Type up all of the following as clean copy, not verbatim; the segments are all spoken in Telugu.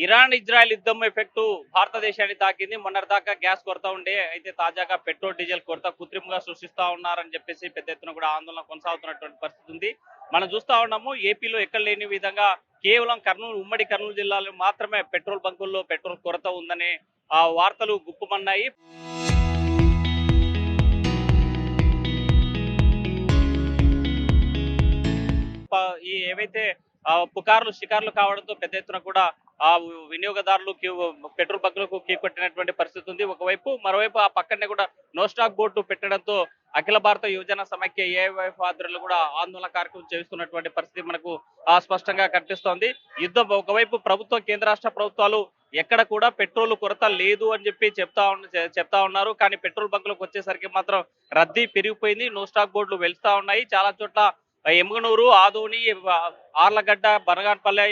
ఇరాన్ ఇజ్రాయెల్ యుద్ధం ఎఫెక్ట్ భారతదేశాన్ని తాకింది. మొన్నటిదాకా గ్యాస్ కొరత ఉండే, అయితే తాజాగా పెట్రోల్ డీజిల్ కొరత కృత్రిమంగా సృష్టిస్తా ఉన్నారని చెప్పేసి పెద్ద ఎత్తున కూడా ఆందోళన కొనసాగుతున్నటువంటి పరిస్థితి ఉంది. మనం చూస్తా ఉన్నాము ఏపీలో ఎక్కడ లేని విధంగా కేవలం కర్నూలు, ఉమ్మడి కర్నూలు జిల్లాలో మాత్రమే పెట్రోల్ బంకుల్లో పెట్రోల్ కొరత ఉందనే వార్తలు గుప్పుమన్నాయి. ఈ ఏవైతే పుకార్లు షికార్లు కావడంతో పెద్ద ఎత్తున కూడా ఆ వినియోగదారులు పెట్రోల్ బంకులకు క్యూ కొట్టినటువంటి పరిస్థితి ఉంది ఒకవైపు. మరోవైపు ఆ పక్కనే కూడా నో స్టాక్ బోర్డు పెట్టడంతో అఖిల భారత యువజన సమైక్య ఏఐవైఎఫ్ ఆధ్వర్యంలో కూడా ఆందోళన కార్యక్రమం చేస్తున్నటువంటి పరిస్థితి మనకు స్పష్టంగా కనిపిస్తోంది. యుద్ధం ఒకవైపు ప్రభుత్వం, కేంద్ర రాష్ట్ర ప్రభుత్వాలు ఎక్కడ కూడా పెట్రోల్ కొరత లేదు అని చెప్పి చెప్తా ఉన్నారు. కానీ పెట్రోల్ బంకులకు వచ్చేసరికి మాత్రం రద్దీ పెరిగిపోయింది. నో స్టాక్ బోర్డులు వెళ్తా ఉన్నాయి. చాలా చోట్ల ఎమ్గనూరు, ఆదోని, ఆర్లగడ్డ, బనగానపల్లె,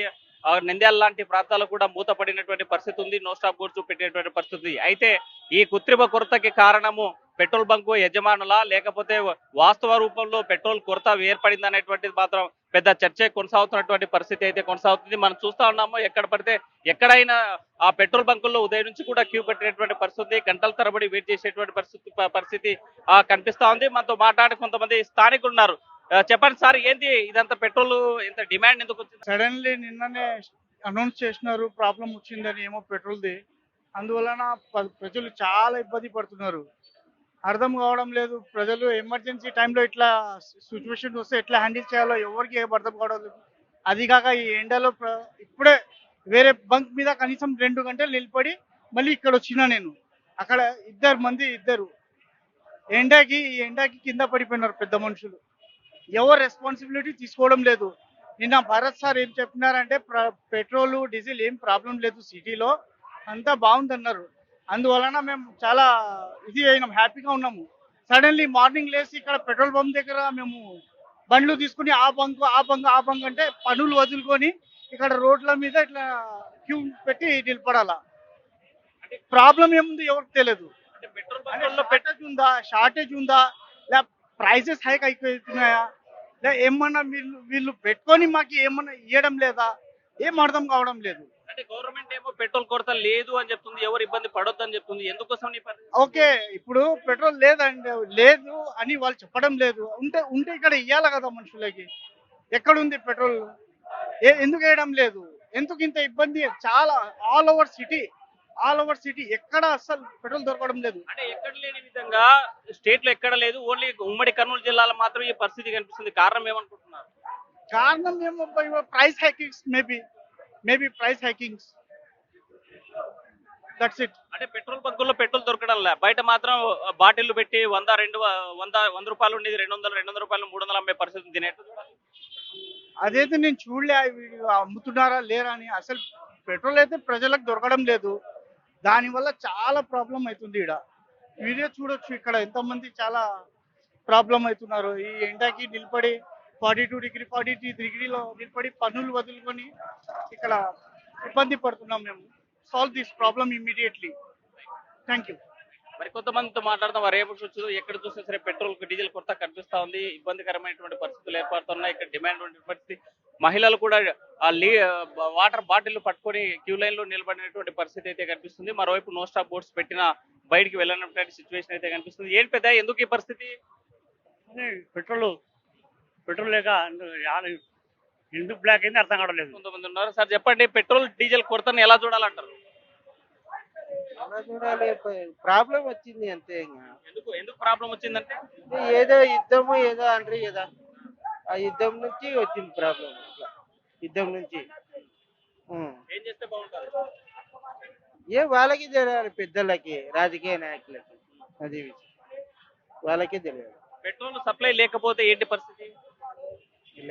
నంద్యాల లాంటి ప్రాంతాలు కూడా మూతపడినటువంటి పరిస్థితి ఉంది. నో స్టాప్ బోర్డ్స్ పెట్టినటువంటి పరిస్థితి. అయితే ఈ కృత్రిమ కొరతకి కారణము పెట్రోల్ బంకు యజమానులా, లేకపోతే వాస్తవ రూపంలో పెట్రోల్ కొరత ఏర్పడింది అనేటువంటిది మాత్రం పెద్ద చర్చ కొనసాగుతున్నటువంటి పరిస్థితి అయితే కొనసాగుతుంది. మనం చూస్తా ఉన్నాము ఎక్కడ పడితే ఎక్కడైనా ఆ పెట్రోల్ బంకుల్లో ఉదయం నుంచి కూడా క్యూ కట్టినటువంటి పరిస్థితి, గంటల తరబడి వెయిట్ చేసేటువంటి పరిస్థితి కనిపిస్తా ఉంది. మనతో మాట్లాడి కొంతమంది స్థానికులు ఉన్నారు. చెప్పండి సార్, ఏంటి ఇదంతా పెట్రోల్ ఇంత డిమాండ్ ఎందుకు వచ్చింది? సడన్లీ నిన్ననే అనౌన్స్ చేసినారు ప్రాబ్లం వచ్చిందని ఏమో పెట్రోల్ది. అందువలన ప్రజలు చాలా ఇబ్బంది పడుతున్నారు. అర్థం కావడం లేదు. ప్రజలు ఎమర్జెన్సీ టైంలో ఇట్లా సిచ్యువేషన్ వస్తే ఎట్లా హ్యాండిల్ చేయాలో ఎవరికి ఏం అర్థం కావడం లేదు. అది కాక ఈ ఎండలో ఇప్పుడే వేరే బంక్ మీద కనీసం 2 గంటలు నిలబడి మళ్ళీ ఇక్కడ వచ్చినా నేను. అక్కడ ఇద్దరు ఎండకి కింద పడిపోయినారు పెద్ద మనుషులు. ఎవరు రెస్పాన్సిబిలిటీ తీసుకోవడం లేదు. నిన్న భరత్ సార్ ఏం చెప్పినారంటే పెట్రోల్ డీజిల్ ఏం ప్రాబ్లం లేదు, సిటీలో అంతా బాగుందన్నారు. అందువలన మేము చాలా అయినాం, హ్యాపీగా ఉన్నాము. సడన్లీ మార్నింగ్ లేసి ఇక్కడ పెట్రోల్ పంప్ దగ్గర మేము బండ్లు తీసుకుని ఆ బంక్ అంటే పనులు వదులుకొని ఇక్కడ రోడ్ల మీద ఇట్లా క్యూ పెట్టి నిలబడాలా. ప్రాబ్లం ఏముంది ఎవరికి తెలియదు. అంటే పెట్రోల్ అంటే బంకుల్లో షార్టేజ్ ఉందా, లే ప్రైజెస్ హైక్ అయిపోతున్నాయా, లే ఏమన్నా వీళ్ళు పెట్టుకొని మాకు ఏమన్నా ఇవ్వడం లేదా, ఏం అర్థం కావడం లేదు. అంటే గవర్నమెంట్ ఏమో పెట్రోల్ కొరత లేదు అని చెప్తుంది, ఎవరు ఇబ్బంది పడొద్దు అని చెప్తుంది. ఎందుకోసం నీ పరిస్థితి? ఓకే, ఇప్పుడు పెట్రోల్ లేదు అని వాళ్ళు చెప్పడం లేదు. ఉంటే ఇక్కడ ఇవ్వాలి కదా మనుషులకి. ఎక్కడుంది పెట్రోల్? ఎందుకు వేయడం లేదు? ఎందుకు ఇంత ఇబ్బంది? చాలా ఆల్ ఓవర్ సిటీ ఎక్కడ అసలు పెట్రోల్ దొరకడం లేదు. అంటే ఎక్కడ లేని విధంగా స్టేట్ లో ఎక్కడ లేదు, ఓన్లీ ఉమ్మడి కర్నూలు జిల్లాలో మాత్రం ఈ పరిస్థితి కనిపిస్తుంది. కారణం ఏమనుకుంటున్నారు? కారణం ఏమో price hikings, maybe price hikings, that's it. అంటే పెట్రోల్ బంకుల్లో పెట్రోల్ దొరకడం లే, బయట మాత్రం బాటిల్ పెట్టి 100 రూపాయలు ఉండేది 200 రూపాయలు 300 అమ్మే పరిస్థితి తినేట్టు. అదైతే నేను చూడలే వీళ్ళు అమ్ముతున్నారా లేరా అని. అసలు పెట్రోల్ అయితే ప్రజలకు దొరకడం లేదు. దానివల్ల చాలా ప్రాబ్లం అవుతుంది. ఇక్కడ వీడియో చూడొచ్చు, ఇక్కడ ఎంతమంది చాలా ప్రాబ్లం అవుతున్నారు. ఈ ఎండకి నిలబడి 42 డిగ్రీ 43 డిగ్రీలో నిలబడి పనులు వదులుకొని ఇక్కడ ఇబ్బంది పడుతున్నాం మేము. Solve this problem immediately. Thank you. మరి కొంతమందితో మాట్లాడదాం. వారు ఏమొచ్చు, ఎక్కడ చూసినా సరే పెట్రోల్ డీజిల్ కొరత కనిపిస్తా ఉంది, ఇబ్బందికరమైనటువంటి పరిస్థితులు ఏర్పడుతున్నాయి, ఇక్కడ డిమాండ్ ఉండే పరిస్థితి. మహిళలు కూడా వాటర్ బాటిల్ పట్టుకొని క్యూ లైన్ లో నిలబడినటువంటి పరిస్థితి అయితే కనిపిస్తుంది. మరోవైపు నో స్టాప్ బోర్డ్స్ పెట్టిన బయటికి వెళ్ళినటువంటి సిచ్యువేషన్ అయితే కనిపిస్తుంది. ఏంటి పెద్ద, ఎందుకు ఈ పరిస్థితి? పెట్రోల్ లేక ఎందుకు బ్లాక్ అయింది అర్థం కావడం లేదు. కొంతమంది ఉన్నారు. సార్ చెప్పండి, పెట్రోల్ డీజిల్ కొరతను ఎలా చూడాలంటారు? అలా చూడాలి. ప్రాబ్లం వచ్చింది అంతే. ఇంకా ఎందుకు ఎందుకు ప్రాబ్లం వచ్చిందంటే ఏదో యుద్ధము ఏదో అంటారు కదా, ఆ యుద్ధం నుంచి వచ్చింది ప్రాబ్లం. ఇట్లా యుద్ధం నుంచి ఏం చేస్తే బాగుంటుంది? వాళ్ళకి తెలియాలి, పెద్దలకి, రాజకీయ నాయకులకి. అది విషయం వాళ్ళకే తెలియాలి. పెట్రోల్ సప్లై లేకపోతే ఏంటి పరిస్థితి?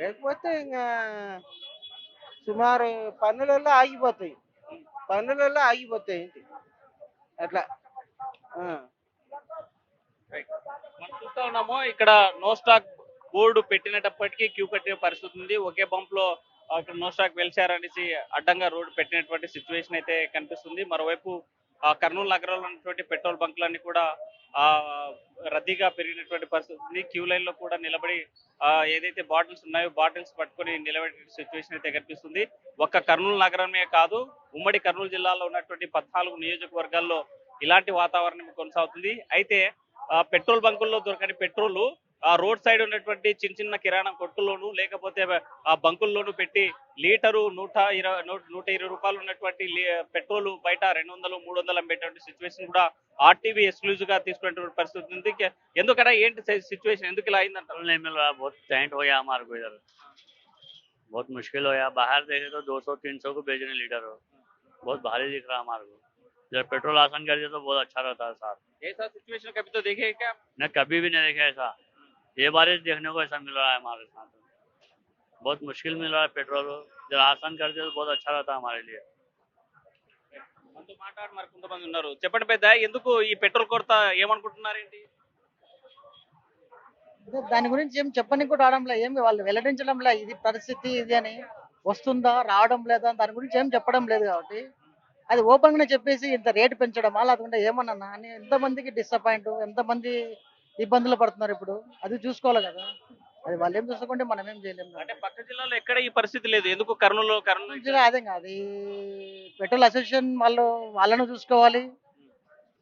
లేకపోతే ఇంకా సుమారు పన్నులలో ఆగిపోతాయి ఏంటి అట్లా. మనం చూస్తా ఉన్నాము ఇక్కడ నో స్టాక్ బోర్డు పెట్టినప్పటికీ క్యూ కట్టిన పరిస్థితి ఉంది. ఒకే బంప్ లో అక్కడ నో స్టాక్ వెళ్చారనేసి అడ్డంగా రోడ్డు పెట్టినటువంటి సిచ్యువేషన్ అయితే కనిపిస్తుంది. మరోవైపు కర్నూలు నగరంలో ఉన్నటువంటి పెట్రోల్ బంకులన్నీ కూడా ఆ రద్దీగా పెరిగినటువంటి పరిస్థితి ఉంది. క్యూ లైన్ లో కూడా నిలబడి ఏదైతే బాటిల్స్ ఉన్నాయో బాటిల్స్ పట్టుకొని నిలబడే సిచ్యువేషన్ అయితే కనిపిస్తుంది. ఒక్క కర్నూలు నగరమే కాదు, ఉమ్మడి కర్నూలు జిల్లాలో ఉన్నటువంటి 14 నియోజకవర్గాల్లో ఇలాంటి వాతావరణం కొనసాగుతుంది. అయితే పెట్రోల్ బంకుల్లో దొరకని పెట్రోల్ రోడ్ సైడ్ ఉన్నటువంటి చిన్న చిన్న కిరాణా కొట్టుల్లోను లేకపోతే ఆ బంకుల్లోనూ పెట్టి లీటరు 120 రూపాయలు ఉన్నటువంటి పెట్రోల్ బయట 200 300 అమ్మేటువంటి సిచ్యువేషన్ కూడా ఆర్టీవీ ఎక్స్క్లూజివ్ గా తీసుకునేటువంటి పరిస్థితి ఉంది. ఎందుకన్నా ఏంటి సిచ్యువేషన్, ఎందుకు ఇలా అయిందంటారు? पेट्रोल नहीं मिल रहा, बहुत टेंट हो गया हमारे को इधर, बहुत मुश्किल हो गया। बाहर देखे तो 200-300 को बेचने लीटर हो, बहुत भारी दिख रहा हमारे को। जब पेट्रोल आसान कर दिया तो बहुत अच्छा रहता है साहब। ऐसा सिचुएशन कभी तो देखे हैं क्या? मैं कभी भी नहीं देखा ऐसा, ये बारिश देखने को ऐसा मिल रहा है हमारे साथ। बहुत मुश्किल मिल रहा है पेट्रोल, जब आसान कर दिया तो बहुत अच्छा रहता है हमारे लिए। మనతో మాట్లాడి మరి కొంతమంది ఉన్నారు. చెప్పండి పెద్ద, ఎందుకు ఈ పెట్రోల్ కొరత ఏమనుకుంటున్నారేంటి? అదే దాని గురించి ఏం చెప్పని కూడా రావడంలే, ఏమి వాళ్ళు వెల్లడించడంలే ఇది పరిస్థితి ఇది అని, వస్తుందా రావడం లేదా దాని గురించి ఏం చెప్పడం లేదు. కాబట్టి అది ఓపెన్ గానే చెప్పేసి ఇంత రేటు పెంచడమా లేకుంటే ఏమన్నా అని ఎంతమందికి డిసప్పాయింట్, ఎంతమంది ఇబ్బందులు పడుతున్నారు ఇప్పుడు అది చూసుకోవాలి కదా. అది వాళ్ళు ఏం చూసుకుంటే మనం ఏం చేయలేము కదా. అంటే పక్క జిల్లాలో ఎక్కడ ఈ పరిస్థితి లేదు, ఎందుకు కర్నూలు మంచిగా అదే కాదు, అది పెట్రోల్ అసోసియేషన్ వాళ్ళను చూసుకోవాలి.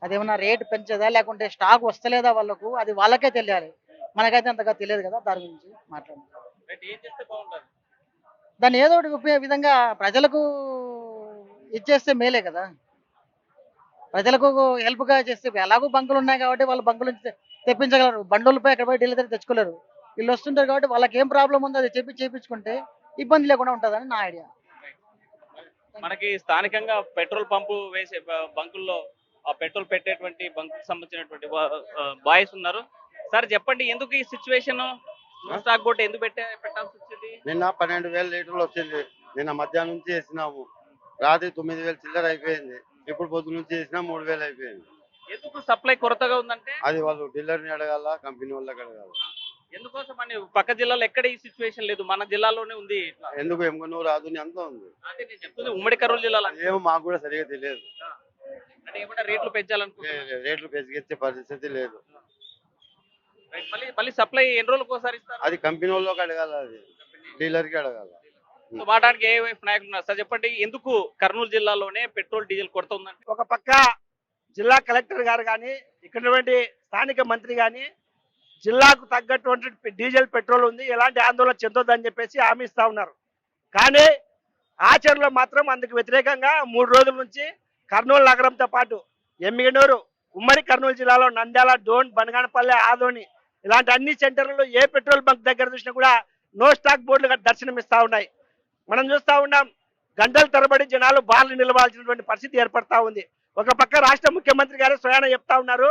అదేమన్నా రేటు పెంచేదా లేకుంటే స్టాక్ వస్తలేదా వాళ్ళకు, అది వాళ్ళకే తెలియాలి. మనకైతే అంతగా తెలియదు కదా దాని గురించి మాట్లాడాలి. ఏం చేస్తే బాగుంటుంది? దాన్ని ఏదో ఒకటి ఉపయోగ విధంగా ప్రజలకు ఇచ్చేస్తే మేలే కదా. ప్రజలకు హెల్ప్ గా చేస్తే ఎలాగో బంకులు ఉన్నాయి కాబట్టి వాళ్ళు బంకుల నుంచి తెప్పించగలరు. బండులపై ఎక్కడ పోయి ఢిల్లీ దగ్గర తెచ్చుకోలేరు. వీళ్ళు వస్తుంటారు కాబట్టి వాళ్ళకి ఏం ప్రాబ్లం ఉందో అది చేపించుకుంటే ఇబ్బంది లేకుండా ఉంటుందని నా ఐడియా. మనకి స్థానికంగా పెట్రోల్ పంపు వేసే బంకుల్లో ఆ పెట్రోల్ పెట్టేటువంటి బంకు సంబంధించినటువంటి బాయ్స్ ఉన్నారు. సార్ చెప్పండి, ఎందుకు ఈ సిచ్యువేషన్, స్టాక్ బోట్ ఎందుకు పెట్టాల్సి వచ్చింది? నిన్న 12,000 లీటర్లు వచ్చింది. నిన్న మధ్యాహ్నం నుంచి వేసినాము, రాత్రి 9,000 చిల్లర అయిపోయింది. ఇప్పుడు పొద్దు నుంచి వేసినా 3,000 అయిపోయింది. ఎందుకు సప్లై కొరతగా ఉందంటే అది వాళ్ళు డీలర్ని అడగాల, కంపెనీ వాళ్ళకి అడగాల. ఎందుకోసం అని పక్క జిల్లాలో ఎక్కడ ఈ సిచ్యువేషన్ లేదు, మన జిల్లాలోనే ఉంది ఇట్లా. ఎందుకు ఎమ్గనూరు ఆదుని అంతా ఉంది. అదే నేను చెప్తుంది, ఉమ్మడి కర్నూలు జిల్లాలో ఏమో మాకు కూడా సరిగా తెలియదు. అంటే ఏమన్నా రేట్లు పెంచాలనుకుంటున్నారు? రేట్లు పెరిగిచ్చే పరిస్థితి లేదు. మళ్ళీ సప్లై ఎన్ని రోజులకు ఒకసారి ఇస్తారు? అది కంపెనీ వాళ్ళకి అడగాల, అది డీలర్కి అడగాల. మాట్లాడానికి ఏవైపు నాయకులు ఉన్నారు సార్, చెప్పండి ఎందుకు కర్నూలు జిల్లాలోనే పెట్రోల్ డీజిల్ కొరత ఉందంటే? ఒక పక్క జిల్లా కలెక్టర్ గారు కానీ ఇక్కడ స్థానిక మంత్రి కానీ జిల్లాకు తగ్గటువంటి డీజిల్ పెట్రోల్ ఉంది, ఎలాంటి ఆందోళన చెందొద్దని చెప్పేసి హామీ ఇస్తా ఉన్నారు. కానీ ఆచరణలో మాత్రం అందుకు వ్యతిరేకంగా 3 రోజుల నుంచి కర్నూలు నగరంతో పాటు ఎమ్మిగనూరు, ఉమ్మడి కర్నూలు జిల్లాలో నంద్యాల, డోన్, బనగానపల్లె, ఆదోని ఇలాంటి అన్ని సెంటర్లలో ఏ పెట్రోల్ బంక్ దగ్గర చూసినా కూడా నో స్టాక్ బోర్డులుగా దర్శనమిస్తా ఉన్నాయి. మనం చూస్తా ఉన్నాం, గంటల తరబడి జనాలు బార్లు నిలవాల్సినటువంటి పరిస్థితి ఏర్పడతా ఉంది. ఒక పక్క రాష్ట్ర ముఖ్యమంత్రి గారు స్వయాన చెప్తా ఉన్నారు,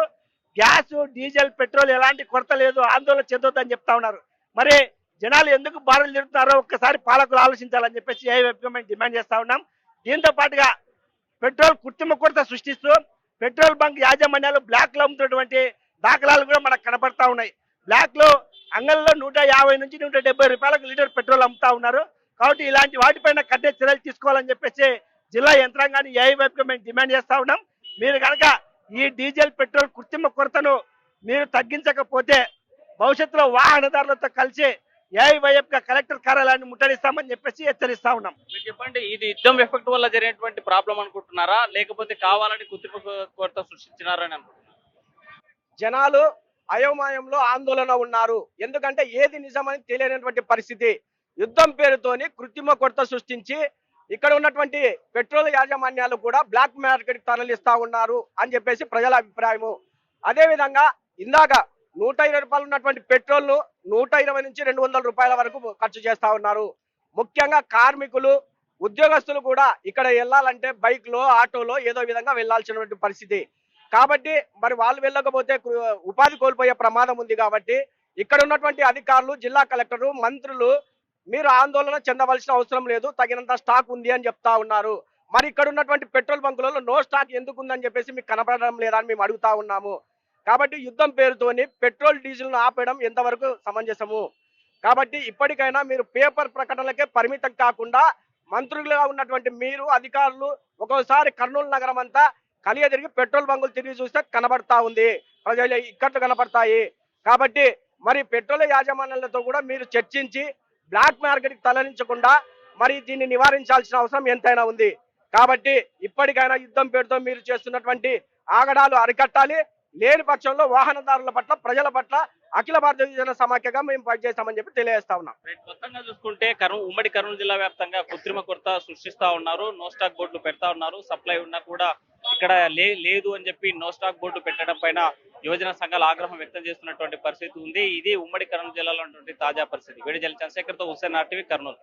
గ్యాస్, డీజిల్, పెట్రోల్ ఎలాంటి కొరత లేదు, ఆందోళన చెందొద్దని చెప్తా ఉన్నారు. మరి జనాలు ఎందుకు బారులు తిరుగుతున్నారో ఒక్కసారి పాలకులు ఆలోచించాలని చెప్పేసి ఏఐవైపుగా మేము డిమాండ్ చేస్తా ఉన్నాం. దీంతో పాటుగా పెట్రోల్ కృత్రిమ కొరత సృష్టిస్తూ పెట్రోల్ బంక్ యాజమాన్యాలు బ్లాక్ లో అమ్ముతున్నటువంటి దాఖలాలు కూడా మనకు కనపడతా ఉన్నాయి. బ్లాక్ లో అంగల్లో 150 నుంచి 170 రూపాయలకు లీటర్ పెట్రోల్ అమ్ముతా ఉన్నారు. కాబట్టి ఇలాంటి వాటిపైన కఠిన చర్యలు తీసుకోవాలని చెప్పేసి జిల్లా యంత్రాంగాన్ని ఏఐవైపుగా మేము డిమాండ్ చేస్తా ఉన్నాం. మీరు కనుక ఈ డీజిల్, పెట్రోల్ కృత్రిమ కొరతను మీరు తగ్గించకపోతే భవిష్యత్తులో వాహనదారులతో కలిసి ఏఐవైఎఫ్గా కలెక్టర్ కార్యాలయాన్ని ముట్టడిస్తామని చెప్పేసి హెచ్చరిస్తా ఉన్నాం. మీరు చెప్పండి, ఇది యుద్ధం ఎఫెక్ట్ వల్ల జరిగినటువంటి ప్రాబ్లం అనుకుంటున్నారా, లేకపోతే కావాలని కృత్రిమ కొరత సృష్టించినారా అని అనుకుంటున్నారా? జనాలు అయోమయంలో ఆందోళన ఉన్నారు. ఎందుకంటే ఏది నిజమని తెలియనటువంటి పరిస్థితి. యుద్ధం పేరుతోని కృత్రిమ కొరత సృష్టించి ఇక్కడ ఉన్నటువంటి పెట్రోల్ యాజమాన్యాలు కూడా బ్లాక్ మార్కెట్ తరలిస్తా ఉన్నారు అని చెప్పేసి ప్రజల అభిప్రాయము. అదేవిధంగా ఇందాక 120 రూపాయలు ఉన్నటువంటి పెట్రోల్ ను 120 నుంచి 200 రూపాయల వరకు ఖర్చు చేస్తా ఉన్నారు. ముఖ్యంగా కార్మికులు, ఉద్యోగస్తులు కూడా ఇక్కడ వెళ్ళాలంటే బైక్ లో, ఆటోలో ఏదో విధంగా వెళ్లాల్సినటువంటి పరిస్థితి. కాబట్టి మరి వాళ్ళు వెళ్ళకపోతే ఉపాధి కోల్పోయే ప్రమాదం ఉంది. కాబట్టి ఇక్కడ ఉన్నటువంటి అధికారులు, జిల్లా కలెక్టరు, మంత్రులు మీరు ఆందోళన చెందవలసిన అవసరం లేదు, తగినంత స్టాక్ ఉంది అని చెప్తా ఉన్నారు. మరి ఇక్కడ ఉన్నటువంటి పెట్రోల్ బంకులలో నో స్టాక్ ఎందుకు ఉందని చెప్పేసి మీకు కనపడడం లేదా అని మేము అడుగుతా ఉన్నాము. కాబట్టి యుద్ధం పేరుతోని పెట్రోల్, డీజిల్ ను ఆపేయడం ఎంతవరకు సమంజసము? కాబట్టి ఇప్పటికైనా మీరు పేపర్ ప్రకటనలకే పరిమితం కాకుండా మంత్రులుగా ఉన్నటువంటి మీరు, అధికారులు ఒక్కోసారి కర్నూలు నగరం అంతా కలియ తిరిగి పెట్రోల్ బంకులు తిరిగి చూస్తే కనబడతా ఉంది, ప్రజలు ఇక్కట్లు కనబడతాయి. కాబట్టి మరి పెట్రోల్ యాజమాన్యాలతో కూడా మీరు చర్చించి బ్లాక్ మార్కెట్కి తరలించకుండా మరి దీన్ని నివారించాల్సిన అవసరం ఎంతైనా ఉంది. కాబట్టి ఇప్పటికైనా యుద్ధం పేరుతో మీరు చేస్తున్నటువంటి ఆగడాలు అరికట్టాలి. లేని పక్షంలో వాహనదారుల పట్ల, ప్రజల పట్ల అఖిల భారత యువజన సమాఖ్యగా మేము పనిచేస్తామని చెప్పి తెలియజేస్తా ఉన్నాం. మొత్తంగా చూసుకుంటే ఉమ్మడి కర్నూలు జిల్లా వ్యాప్తంగా కృత్రిమ కొరత సృష్టిస్తా ఉన్నారు. నో స్టాక్ బోర్డులు పెడతా ఉన్నారు. సప్లై ఉన్నా కూడా ఇక్కడ లేదు అని చెప్పి నో స్టాక్ బోర్డు పెట్టడం పైన యువజన సంఘాలు ఆగ్రహం వ్యక్తం చేస్తున్నటువంటి పరిస్థితి ఉంది. ఇది ఉమ్మడి కర్నూలు జిల్లాలో ఉన్నటువంటి తాజా పరిస్థితి. వేడి చంద్రశేఖర్తో హుస్సేన్ RTV, కర్నూలు.